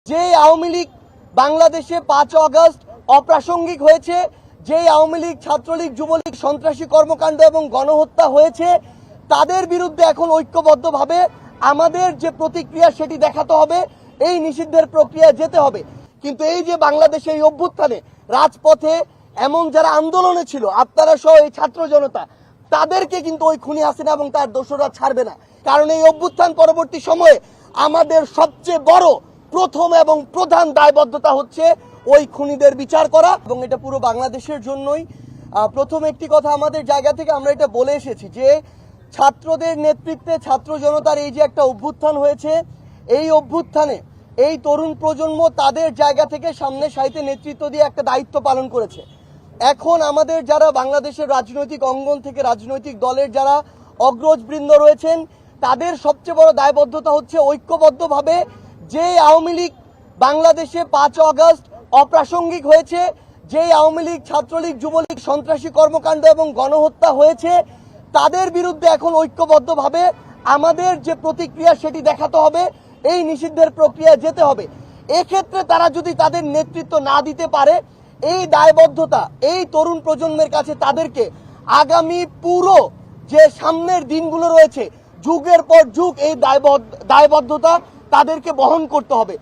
যে আওয়ামী লীগ বাংলাদেশে 5 আগস্ট অপ্রাসঙ্গিক হয়েছে, যে আওয়ামী লীগ ছাত্রলীগ যুবলীগ সন্ত্রাসী কর্মকাণ্ড এবং গণহত্যা হয়েছে, তাদের বিরুদ্ধে এখন ঐক্যবদ্ধভাবে আমাদের যে প্রতিক্রিয়া সেটি দেখাতে হবে, এই নিষিদ্ধের প্রক্রিয়া যেতে হবে। কিন্তু এই যে বাংলাদেশে এই অভ্যুত্থানে রাজপথে এমন যারা আন্দোলনে ছিল, আপনারা সহ এই ছাত্র জনতা, তাদেরকে কিন্তু ওই খুনি হাসিনা এবং তার দোসররা ছাড়বে না। কারণ এই অভ্যুত্থান পরবর্তী সময়ে আমাদের সবচেয়ে বড় প্রথম এবং প্রধান দায়বদ্ধতা হচ্ছে ওই খুনিদের বিচার করা, এবং এটা পুরো বাংলাদেশের জন্যই। প্রথম একটি কথা আমাদের জায়গা থেকে আমরা এটা বলে এসেছি যে ছাত্রদের নেতৃত্বে ছাত্র জনতার এই যে একটা অভ্যুত্থান হয়েছে, এই অভ্যুত্থানে এই তরুণ প্রজন্ম তাদের জায়গা থেকে সামনে সারিতে নেতৃত্ব দিয়ে একটা দায়িত্ব পালন করেছে। এখন আমাদের যারা বাংলাদেশের রাজনৈতিক অঙ্গন থেকে রাজনৈতিক দলের যারা অগ্রজবৃন্দ রয়েছেন, তাদের সবচেয়ে বড় দায়বদ্ধতা হচ্ছে ঐক্যবদ্ধভাবে যে আওয়ামী লীগ বাংলাদেশে 5 আগস্ট অপ্রাসঙ্গিক হয়েছে, যে আওয়ামী লীগ ছাত্রলীগ যুবলীগ সন্ত্রাসী কর্মকাণ্ড এবং গণহত্যা হয়েছে, তাদের বিরুদ্ধে এখন ঐক্যবদ্ধভাবে আমাদের যে প্রতিক্রিয়া সেটি দেখাতে হবে, এই নিষিদ্ধের প্রক্রিয়া যেতে হবে। এক্ষেত্রে তারা যদি তাদের নেতৃত্ব না দিতে পারে, এই দায়বদ্ধতা এই তরুণ প্রজন্মের কাছে তাদেরকে আগামী পুরো যে সামনের দিনগুলো রয়েছে, যুগের পর যুগ এই দায়বদ্ধতা তাদেরকে বহন করতে হবে।